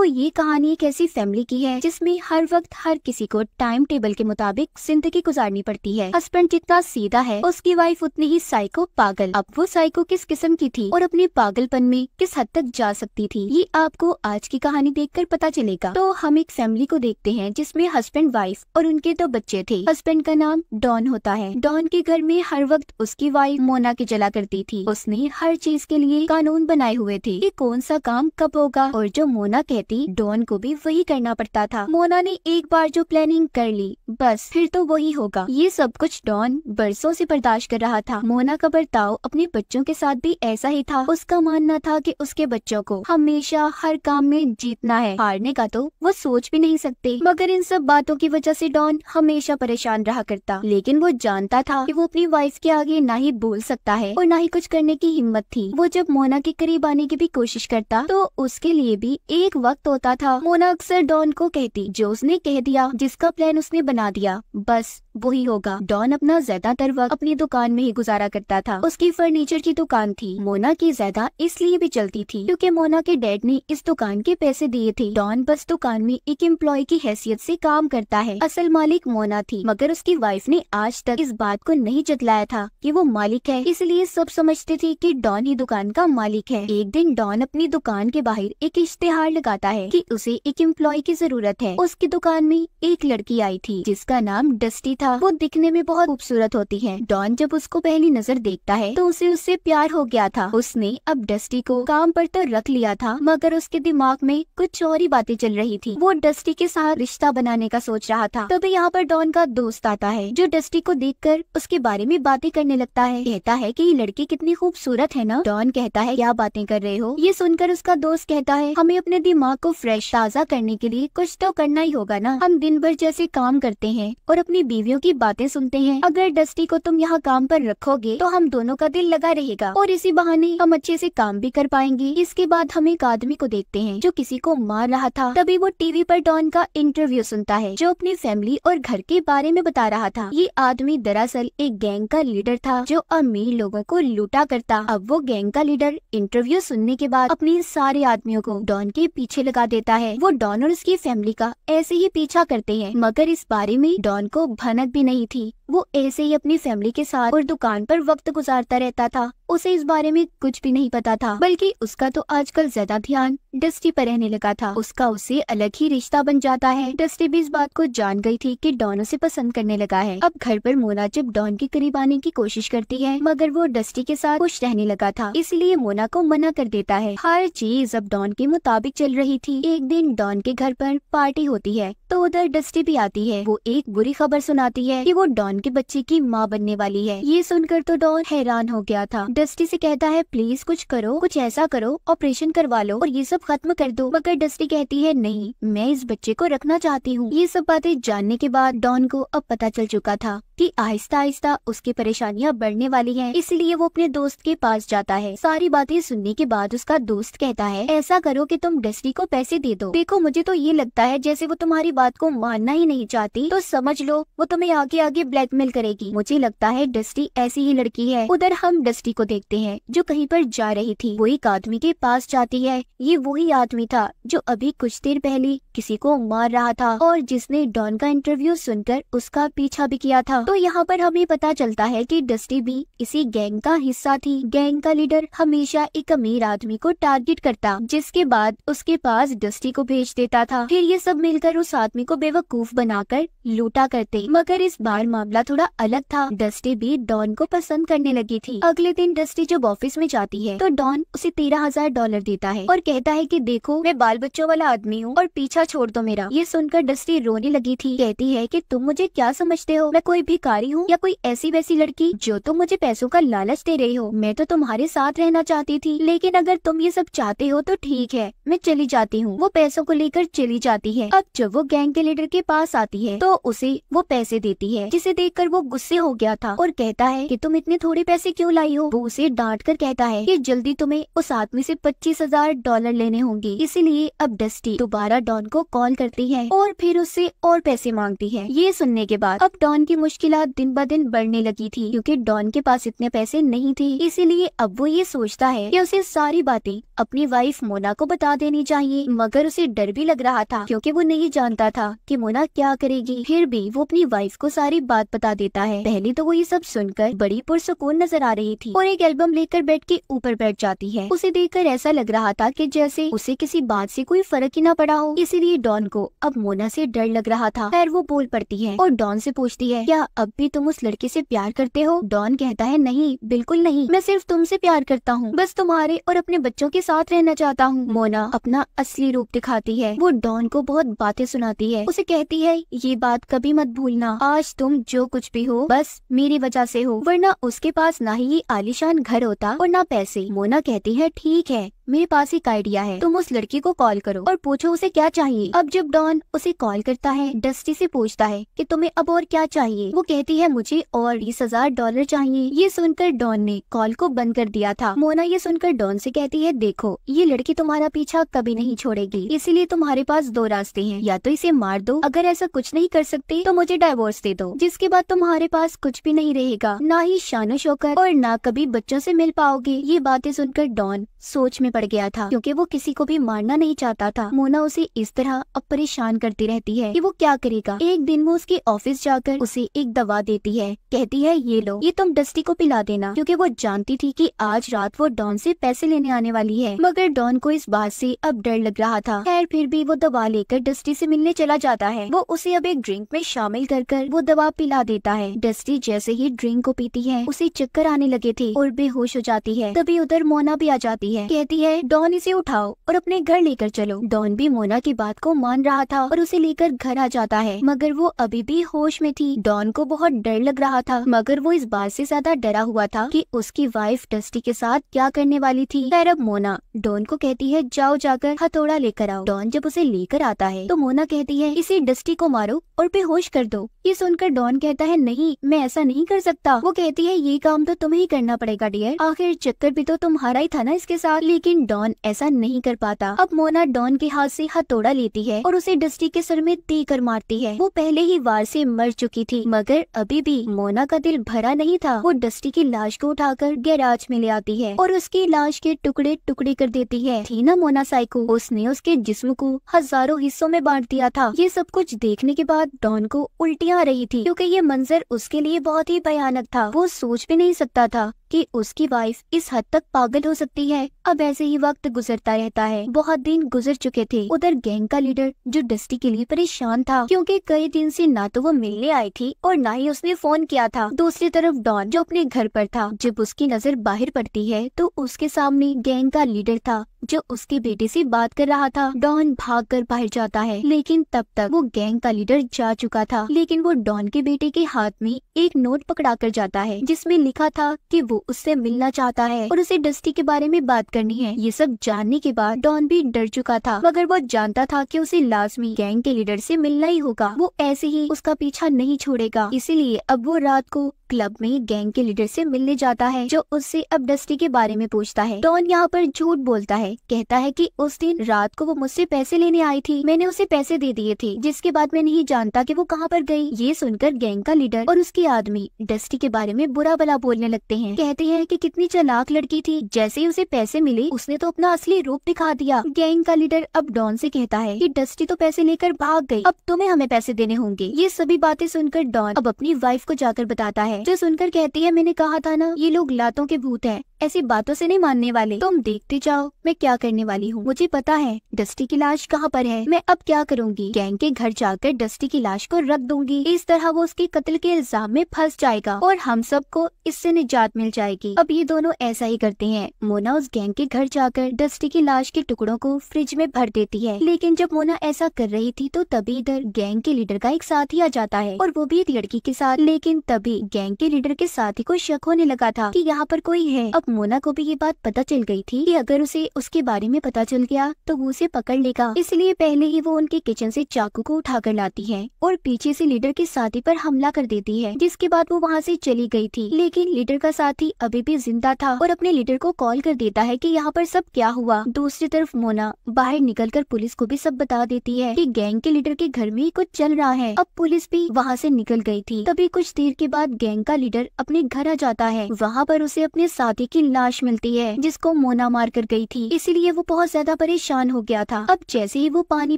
ये कहानी एक ऐसी फैमिली की है जिसमें हर वक्त हर किसी को टाइम टेबल के मुताबिक जिंदगी गुजारनी पड़ती है। हस्बैंड जितना सीधा है उसकी वाइफ उतनी ही साइको पागल। अब वो साइको किस किस्म की थी और अपने पागलपन में किस हद तक जा सकती थी, ये आपको आज की कहानी देखकर पता चलेगा। तो हम एक फैमिली को देखते हैं जिसमें हस्बैंड, वाइफ और उनके 2 बच्चे थे। हस्बैंड का नाम डॉन होता है। डॉन के घर में हर वक्त उसकी वाइफ मोना की जला करती थी। उसने हर चीज के लिए कानून बनाए हुए थे कि कौन सा काम कब होगा, और जो मोना कहती डॉन को भी वही करना पड़ता था। मोना ने एक बार जो प्लानिंग कर ली बस फिर तो वही होगा। ये सब कुछ डॉन बरसों से बर्दाश्त कर रहा था। मोना का बर्ताव अपने बच्चों के साथ भी ऐसा ही था। उसका मानना था कि उसके बच्चों को हमेशा हर काम में जीतना है, हारने का तो वो सोच भी नहीं सकते। मगर इन सब बातों की वजह से डॉन हमेशा परेशान रहा करता। लेकिन वो जानता था कि वो अपनी वाइफ के आगे ना ही बोल सकता है और ना ही कुछ करने की हिम्मत थी। वो जब मोना के करीब आने की भी कोशिश करता तो उसके लिए भी एक वक्त होता था। मोना अक्सर डॉन को कहती, जो उसने कह दिया, जिसका प्लान उसने बना दिया, बस वही होगा। डॉन अपना ज्यादातर वक्त अपनी दुकान में ही गुजारा करता था। उसकी फर्नीचर की दुकान थी। मोना की ज्यादा इसलिए भी चलती थी क्योंकि मोना के डैड ने इस दुकान के पैसे दिए थे। डॉन बस दुकान में एक एम्प्लॉय की हैसियत से काम करता है। असल मालिक मोना थी, मगर उसकी वाइफ ने आज तक इस बात को नहीं जतलाया था कि वो मालिक है, इसलिए सब समझते थे कि डॉन ही दुकान का मालिक है। एक दिन डॉन अपनी दुकान के बाहर एक इश्तेहार लगाता है कि उसे एक एम्प्लॉय की जरूरत है। उसकी दुकान में एक लड़की आई थी जिसका नाम डस्टी था। वो दिखने में बहुत खूबसूरत होती है। डॉन जब उसको पहली नजर देखता है तो उसे उससे प्यार हो गया था। उसने अब डस्टी को काम पर तो रख लिया था, मगर उसके दिमाग में कुछ और ही बातें चल रही थी। वो डस्टी के साथ रिश्ता बनाने का सोच रहा था। तभी यहाँ पर डॉन का दोस्त आता है जो डस्टी को देखकर उसके बारे में बातें करने लगता है। कहता है कि ये लड़की कितनी खूबसूरत है ना। डॉन कहता है, क्या बातें कर रहे हो। ये सुनकर उसका दोस्त कहता है, हमें अपने दिमाग को फ्रेश ताजा करने के लिए कुछ तो करना ही होगा ना। हम दिन भर जैसे काम करते हैं और अपनी बीवियों की बातें सुनते हैं, अगर डस्टी को तुम यहाँ काम पर रखोगे तो हम दोनों का दिल लगा रहेगा और इसी बहाने हम अच्छे से काम भी कर पाएंगे। इसके बाद हम एक आदमी को देखते हैं जो किसी को मार रहा था। तभी वो टीवी पर डॉन का इंटरव्यू सुनता है जो अपनी फैमिली और घर के बारे में बता रहा था। ये आदमी दरअसल एक गैंग का लीडर था जो अमीर लोगों को लूटा करता। अब वो गैंग का लीडर इंटरव्यू सुनने के बाद अपने सारे आदमियों को डॉन के पीछे लगा देता है। वो डॉन और उसकी फैमिली का ऐसे ही पीछा करते हैं, मगर इस बारे में डॉन को भनक भी नहीं थी। वो ऐसे ही अपनी फैमिली के साथ और दुकान पर वक्त गुजारता रहता था। उसे इस बारे में कुछ भी नहीं पता था, बल्कि उसका तो आजकल ज्यादा ध्यान डस्टी पर रहने लगा था। उसका उससे अलग ही रिश्ता बन जाता है। डस्टी भी इस बात को जान गई थी कि डॉन उसे पसंद करने लगा है। अब घर पर मोना जब डॉन के करीब आने की कोशिश करती है, मगर वो डस्टी के साथ खुश रहने लगा था, इसलिए मोना को मना कर देता है। हर चीज अब डॉन के मुताबिक चल रही थी। एक दिन डॉन के घर पर पार्टी होती है तो उधर डस्टी भी आती है। वो एक बुरी खबर सुनाती है कि वो डॉन के बच्चे की माँ बनने वाली है। ये सुनकर तो डॉन हैरान हो गया था। डस्टी से कहता है, प्लीज कुछ करो, कुछ ऐसा करो, ऑपरेशन करवा लो और ये सब खत्म कर दो। मगर डस्टी कहती है, नहीं, मैं इस बच्चे को रखना चाहती हूँ। ये सब बातें जानने के बाद डॉन को अब पता चल चुका था कि आहिस्ता आहिस्ता उसकी परेशानियां बढ़ने वाली हैं, इसलिए वो अपने दोस्त के पास जाता है। सारी बातें सुनने के बाद उसका दोस्त कहता है, ऐसा करो कि तुम डस्टी को पैसे दे दो। देखो, मुझे तो ये लगता है जैसे वो तुम्हारी बात को मानना ही नहीं चाहती, तो समझ लो वो तुम्हें आगे आगे ब्लैकमेल करेगी। मुझे लगता है डस्टी ऐसी ही लड़की है। उधर हम डस्टी को देखते हैं जो कहीं पर जा रही थी। वो एक आदमी के पास जाती है। ये वही आदमी था जो अभी कुछ देर पहले किसी को मार रहा था और जिसने डॉन का इंटरव्यू सुनकर उसका पीछा भी किया था। तो यहाँ पर हमें पता चलता है कि डस्टी भी इसी गैंग का हिस्सा थी। गैंग का लीडर हमेशा एक अमीर आदमी को टारगेट करता, जिसके बाद उसके पास डस्टी को भेज देता था। फिर ये सब मिलकर उस आदमी को बेवकूफ बनाकर लूटा करते। मगर इस बार मामला थोड़ा अलग था। डस्टी भी डॉन को पसंद करने लगी थी। अगले दिन डस्टी जब ऑफिस में जाती है तो डॉन उसे $13,000 देता है और कहता है कि देखो, मैं बाल बच्चों वाला आदमी हूँ और पीछा छोड़ दो मेरा। ये सुनकर डस्टी रोने लगी थी। कहती है कि तुम मुझे क्या समझते हो, मैं कोई भिखारी हूँ या कोई ऐसी वैसी लड़की जो तुम मुझे पैसों का लालच दे रही हो। मैं तो तुम्हारे साथ रहना चाहती थी, लेकिन अगर तुम ये सब चाहते हो तो ठीक है, मैं चली जाती हूँ। वो पैसों को लेकर चली जाती है। अब जब वो गैंग के लीडर के पास आती है तो उसे वो पैसे देती है, जिसे देखकर वो गुस्से हो गया था और कहता है कि तुम इतने थोड़े पैसे क्यों लाई हो। वो उसे डांट कर कहता है कि जल्दी तुम्हें उस आदमी से $25,000 लेने होंगे। इसीलिए अब डस्टी दोबारा डॉन को कॉल करती है और फिर उससे और पैसे मांगती है। ये सुनने के बाद अब डॉन की मुश्किल मुश्किलात दिन ब दिन बढ़ने लगी थी क्योंकि डॉन के पास इतने पैसे नहीं थे। इसीलिए अब वो ये सोचता है कि उसे सारी बातें अपनी वाइफ मोना को बता देनी चाहिए, मगर उसे डर भी लग रहा था क्योंकि वो नहीं जानता था कि मोना क्या करेगी। फिर भी वो अपनी वाइफ को सारी बात बता देता है। पहले तो वो ये सब सुनकर बड़ी पुरसुकून नजर आ रही थी और एक एल्बम लेकर बेड के ऊपर बैठ जाती है। उसे देखकर ऐसा लग रहा था कि जैसे उसे किसी बात से कोई फर्क ही ना पड़ा हो। इसीलिए डॉन को अब मोना से डर लग रहा था। खैर वो बोल पड़ती है और डॉन से पूछती है, क्या अब भी तुम उस लड़के से प्यार करते हो? डॉन कहता है, नहीं बिल्कुल नहीं, मैं सिर्फ तुमसे प्यार करता हूँ, बस तुम्हारे और अपने बच्चों के साथ रहना चाहता हूँ। मोना अपना असली रूप दिखाती है। वो डॉन को बहुत बातें सुनाती है। उसे कहती है, ये बात कभी मत भूलना, आज तुम जो कुछ भी हो बस मेरी वजह से हो, वरना उसके पास ना ही ये आलीशान घर होता और ना पैसे। मोना कहती है, ठीक है, मेरे पास एक आइडिया है, तुम उस लड़की को कॉल करो और पूछो उसे क्या चाहिए। अब जब डॉन उसे कॉल करता है, डस्टी से पूछता है कि तुम्हें अब और क्या चाहिए। वो कहती है, मुझे और $20,000 चाहिए। ये सुनकर डॉन ने कॉल को बंद कर दिया था। मोना ये सुनकर डॉन से कहती है, देखो ये लड़की तुम्हारा पीछा कभी नहीं छोड़ेगी, इसीलिए तुम्हारे पास दो रास्ते हैं, या तो इसे मार दो, अगर ऐसा कुछ नहीं कर सकते तो मुझे डाइवोर्स दे दो, जिसके बाद तुम्हारे पास कुछ भी नहीं रहेगा, ना ही शानो शौकत और ना कभी बच्चों से मिल पाओगे। ये बातें सुनकर डॉन सोच में पड़ गया था क्योंकि वो किसी को भी मारना नहीं चाहता था। मोना उसे इस तरह अब परेशान करती रहती है कि वो क्या करेगा। एक दिन वो उसके ऑफिस जाकर उसे एक दवा देती है। कहती है, ये लो, ये तुम डस्टी को पिला देना, क्योंकि वो जानती थी कि आज रात वो डॉन से पैसे लेने आने वाली है। मगर डॉन को इस बात से अब डर लग रहा था। खैर फिर भी वो दवा लेकर डस्टी से मिलने चला जाता है। वो उसे अब एक ड्रिंक में शामिल कर वो दवा पिला देता है। डस्टी जैसे ही ड्रिंक को पीती है उसे चक्कर आने लगे थे और बेहोश हो जाती है। तभी उधर मोना भी आ जाती है। कहती है, डॉन इसे उठाओ और अपने घर लेकर चलो। डॉन भी मोना की बात को मान रहा था और उसे लेकर घर आ जाता है, मगर वो अभी भी होश में थी। डॉन को बहुत डर लग रहा था, मगर वो इस बात से ज्यादा डरा हुआ था कि उसकी वाइफ डस्टी के साथ क्या करने वाली थी। खैर अब मोना डॉन को कहती है, जाओ जाकर हथौड़ा लेकर आओ। डॉन जब उसे लेकर आता है तो मोना कहती है, इसे डस्टी को मारो और बेहोश कर दो। ये सुनकर डॉन कहता है, नहीं मैं ऐसा नहीं कर सकता। वो कहती है, ये काम तो तुम्हें ही करना पड़ेगा डियर, आखिर चक्कर भी तो तुम्हारा ही था ना इसके साथ। लेकिन डॉन ऐसा नहीं कर पाता। अब मोना डॉन के हाथ से हथौड़ा लेती है और उसे डस्टी के सर में देकर मारती है। वो पहले ही वार से मर चुकी थी, मगर अभी भी मोना का दिल भरा नहीं था। वो डस्टी की लाश को उठाकर गैराज में ले आती है और उसकी लाश के टुकड़े टुकड़े कर देती है। थी ना मोना साइको, उसने उसके जिस्म को हजारों हिस्सों में बांट दिया था। ये सब कुछ देखने के बाद डॉन को उल्टियाँ आ रही थी क्योंकि ये मंजर उसके लिए बहुत ही भयानक था। वो सोच भी नहीं सकता था कि उसकी वाइफ इस हद तक पागल हो सकती है। अब ऐसे ही वक्त गुजरता रहता है। बहुत दिन गुजर चुके थे। उधर गैंग का लीडर जो डस्टी के लिए परेशान था क्योंकि कई दिन से ना तो वो मिलने आई थी और ना ही उसने फोन किया था। दूसरी तरफ डॉन जो अपने घर पर था, जब उसकी नजर बाहर पड़ती है तो उसके सामने गैंग का लीडर था जो उसके बेटे से बात कर रहा था। डॉन भागकर बाहर जाता है, लेकिन तब तक वो गैंग का लीडर जा चुका था। लेकिन वो डॉन के बेटे के हाथ में एक नोट पकड़ा कर जाता है जिसमें लिखा था कि वो उससे मिलना चाहता है और उसे डस्टी के बारे में बात करनी है। ये सब जानने के बाद डॉन भी डर चुका था, मगर वो जानता था कि उसे लाजमी गैंग के लीडर से मिलना ही होगा। वो ऐसे ही उसका पीछा नहीं छोड़ेगा। इसीलिए अब वो रात को क्लब में गैंग के लीडर से मिलने जाता है जो उससे अब डस्टी के बारे में पूछता है। डॉन यहाँ पर झूठ बोलता है, कहता है कि उस दिन रात को वो मुझसे पैसे लेने आई थी, मैंने उसे पैसे दे दिए थे, जिसके बाद मैं नहीं जानता कि वो कहाँ पर गई। ये सुनकर गैंग का लीडर और उसके आदमी डस्टी के बारे में बुरा भला बोलने लगते हैं। कहते हैं कि कितनी चालाक लड़की थी, जैसे ही उसे पैसे मिले उसने तो अपना असली रूप दिखा दिया। गैंग का लीडर अब डॉन से कहता है कि डस्टी तो पैसे लेकर भाग गई, अब तुम्हें हमें पैसे देने होंगे। ये सभी बातें सुनकर डॉन अब अपनी वाइफ को जाकर बताता है, जो सुनकर कहती है, मैंने कहा था ना ये लोग लातों के भूत हैं, ऐसी बातों से नहीं मानने वाले। तुम देखते जाओ मैं क्या करने वाली हूँ। मुझे पता है डस्टी की लाश कहाँ पर है। मैं अब क्या करूँगी, गैंग के घर जाकर डस्टी की लाश को रख दूंगी। इस तरह वो उसके कत्ल के इल्जाम में फंस जाएगा और हम सबको इससे निजात मिल जाएगी। अब ये दोनों ऐसा ही करते हैं। मोना उस गैंग के घर जाकर डस्टी की लाश के टुकड़ों को फ्रिज में भर देती है। लेकिन जब मोना ऐसा कर रही थी तो तभी इधर गैंग के लीडर का एक साथी आ जाता है और वो भी एक लड़की के साथ। लेकिन तभी गैंग के लीडर के साथी को शक होने लगा था कि यहाँ पर कोई है। अब मोना को भी ये बात पता चल गई थी कि अगर उसे उसके बारे में पता चल गया तो वो उसे पकड़ लेगा, इसलिए पहले ही वो उनके किचन से चाकू को उठाकर लाती है और पीछे से लीडर के साथी पर हमला कर देती है, जिसके बाद वो वहाँ से चली गई थी। लेकिन लीडर का साथी अभी भी जिंदा था और अपने लीडर को कॉल कर देता है कि यहाँ पर सब क्या हुआ। दूसरी तरफ मोना बाहर निकलकर पुलिस को भी सब बता देती है कि गैंग के लीडर के घर में कुछ चल रहा है। अब पुलिस भी वहाँ से निकल गई थी। तभी कुछ देर के बाद गैंग का लीडर अपने घर आ जाता है। वहाँ पर उसे अपने साथी की लाश मिलती है जिसको मोना मार कर गई थी, इसीलिए वो बहुत ज्यादा परेशान हो गया था। अब जैसे ही वो पानी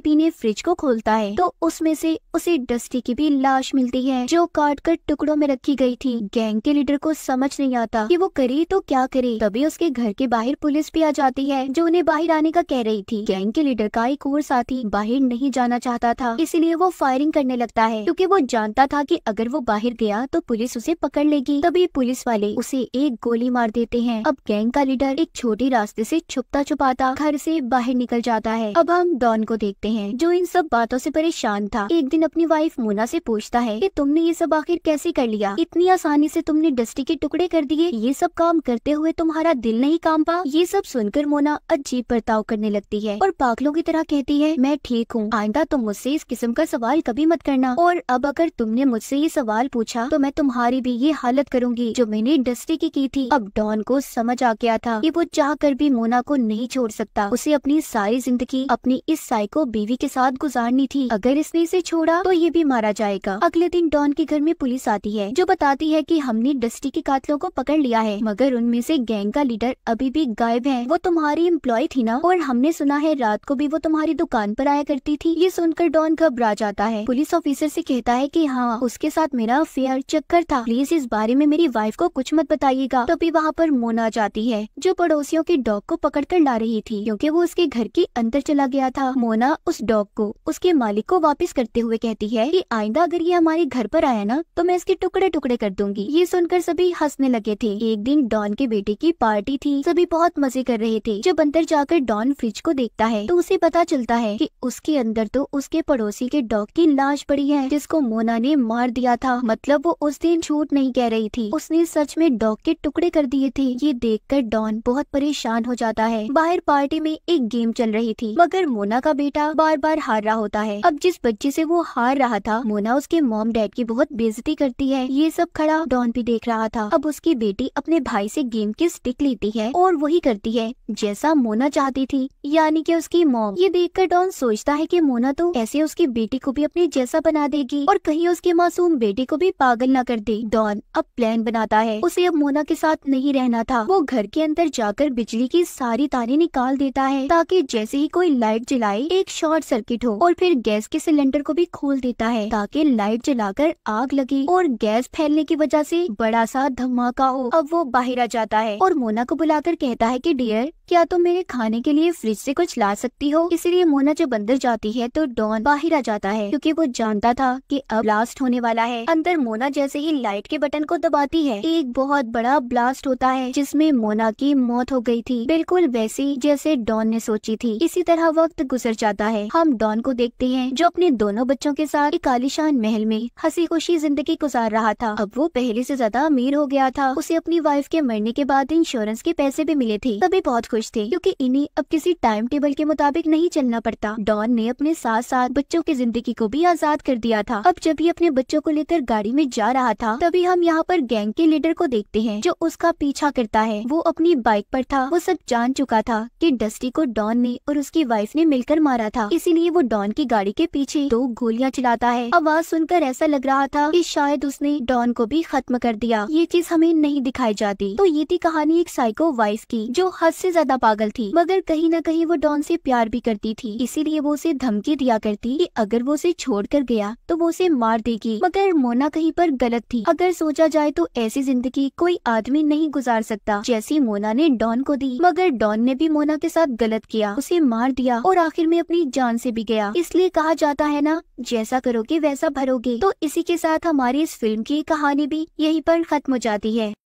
पीने फ्रिज को खोलता है तो उसमें से उसे डस्टी की भी लाश मिलती है जो काट कर टुकड़ों में रखी गई थी। गैंग के लीडर को समझ नहीं आता कि वो करे तो क्या करे। तभी उसके घर के बाहर पुलिस भी आ जाती है जो उन्हें बाहर आने का कह रही थी। गैंग के लीडर का एक और साथी बाहर नहीं जाना चाहता था, इसीलिए वो फायरिंग करने लगता है क्योंकि वो जानता था कि अगर वो बाहर गया तो पुलिस उसे पकड़ लेगी। तभी पुलिस वाले उसे एक गोली मार देते हैं। अब गैंग का लीडर एक छोटे रास्ते से छुपता छुपाता घर से बाहर निकल जाता है। अब हम डॉन को देखते हैं जो इन सब बातों से परेशान था। एक दिन अपनी वाइफ मोना से पूछता है कि तुमने ये सब आखिर कैसे कर लिया, इतनी आसानी से तुमने डस्टी के टुकड़े कर दिए, ये सब काम करते हुए तुम्हारा दिल नहीं कांपा। ये सब सुनकर मोना अजीब बर्ताव करने लगती है और पागलों की तरह कहती है मैं ठीक हूँ, आइंदा तुम मुझसे इस किस्म का सवाल कभी मत करना, और अब अगर तुमने मुझसे ये सवाल पूछा तो मैं तुम्हारी भी ये हालत करूंगी जो मैंने डस्टी की थी। अब डॉन को समझ आ गया था कि वो चाह कर भी मोना को नहीं छोड़ सकता। उसे अपनी सारी जिंदगी अपनी इस साइको बीवी के साथ गुजारनी थी। अगर इसने इसे छोड़ा तो ये भी मारा जाएगा। अगले दिन डॉन के घर में पुलिस आती है जो बताती है कि हमने डस्टी के कातिलों को पकड़ लिया है, मगर उनमें से गैंग का लीडर अभी भी गायब है। वो तुम्हारी एम्प्लॉय थी ना, और हमने सुना है रात को भी वो तुम्हारी दुकान पर आया करती थी। ये सुनकर डॉन घबरा जाता है। पुलिस ऑफिसर से कहता है कि हाँ, उसके साथ मेरा अफेयर चक्कर था, प्लीज इस बारे में मेरी वाइफ को कुछ मत बताइएगा। तभी वहाँ पर मोना जाती है जो पड़ोसियों के डॉग को पकड़ कर ला रही थी क्योंकि वो उसके घर के अंदर चला गया था। मोना उस डॉग को उसके मालिक को वापस करते हुए कहती है कि आइंदा अगर ये हमारे घर पर आया ना तो मैं इसके टुकड़े टुकड़े कर दूंगी। ये सुनकर सभी हंसने लगे थे। एक दिन डॉन के बेटे की पार्टी थी, सभी बहुत मजे कर रहे थे। जब अंदर जाकर डॉन फ्रिज को देखता है तो उसे पता चलता है कि उसके अंदर तो उसके पड़ोसी के डॉग की लाश पड़ी है जिसको मोना ने मार दिया था। मतलब वो उस दिन झूठ नहीं कह रही थी, उसने सच में डॉग के टुकड़े कर दिए थे। ये देखकर डॉन बहुत परेशान हो जाता है। बाहर पार्टी में एक गेम चल रही थी मगर मोना का बेटा बार बार हार रहा होता है। अब जिस बच्चे से वो हार रहा था मोना उसके मॉम डैड की बहुत बेइज्जती करती है। ये सब खड़ा डॉन भी देख रहा था। अब उसकी बेटी अपने भाई से गेम की स्टिक लेती है और वही करती है जैसा मोना चाहती थी, यानी कि उसकी मॉम। ये देखकर डॉन सोचता है कि मोना तो ऐसे उसकी बेटी को भी अपने जैसा बना देगी और कहीं उसके मासूम बेटी को भी पागल ना कर दे। डॉन अब प्लान बनाता है। उसे अब मोना के साथ नहीं रहना था। वो घर के अंदर जाकर बिजली की सारी तारें निकाल देता है ताकि जैसे ही कोई लाइट जलाए एक शॉर्ट सर्किट हो, और फिर गैस के सिलेंडर को भी खोल देता है ताकि लाइट जलाकर आग लगे और गैस फैलने की वजह से बड़ा सा धमाका हो। अब वो बाहर आ जाता है और मोना को बुलाकर कहता है कि डियर, क्या तुम मेरे खाने के लिए फ्रिज से कुछ ला सकती हो। इसलिए मोना जब अंदर जाती है तो डॉन बाहर आ जाता है क्योंकि वो जानता था कि अब ब्लास्ट होने वाला है। अंदर मोना जैसे ही लाइट के बटन को दबाती है एक बहुत बड़ा ब्लास्ट होता है जिसमें मोना की मौत हो गई थी, बिल्कुल वैसी जैसे डॉन ने सोची थी। इसी तरह वक्त गुजर जाता है। हम डॉन को देखते हैं जो अपने दोनों बच्चों के साथ एक आलीशान महल में हंसी खुशी जिंदगी गुजार रहा था। अब वो पहले से ज्यादा अमीर हो गया था। उसे अपनी वाइफ के मरने के बाद इंश्योरेंस के पैसे भी मिले थे। सभी बहुत खुश थे क्योंकि इन्हें अब किसी टाइम टेबल के मुताबिक नहीं चलना पड़ता। डॉन ने अपने साथ साथ बच्चों की जिंदगी को भी आजाद कर दिया था। अब जब ये अपने बच्चों को लेकर गाड़ी में जा रहा था तभी हम यहाँ पर गैंग के लीडर को देखते हैं जो उसका पीछा करता है। वो अपनी बाइक पर था। वो सब जान चुका था कि डस्टी को डॉन ने और उसकी वाइफ ने मिलकर मारा था, इसीलिए वो डॉन की गाड़ी के पीछे 2 गोलियां चलाता है। आवाज सुनकर ऐसा लग रहा था कि शायद उसने डॉन को भी खत्म कर दिया। ये चीज हमें नहीं दिखाई जाती। तो ये थी कहानी एक साइको वाइफ की जो हद से ज्यादा पागल थी, मगर कहीं न कहीं वो डॉन से प्यार भी करती थी। इसीलिए वो उसे धमकी दिया करती कि अगर वो उसे छोड़ कर गया तो वो उसे मार देगी। मगर मोना कहीं पर गलत थी। अगर सोचा जाए तो ऐसी जिंदगी कोई आदमी नहीं गुजार सकता जैसी मोना ने डॉन को दी। मगर डॉन ने भी मोना के साथ गलत किया, उसे मार दिया और आखिर में अपनी जान से भी गया। इसलिए कहा जाता है ना, जैसा करोगे वैसा भरोगे। तो इसी के साथ हमारी इस फिल्म की कहानी भी यहीं पर खत्म हो जाती है।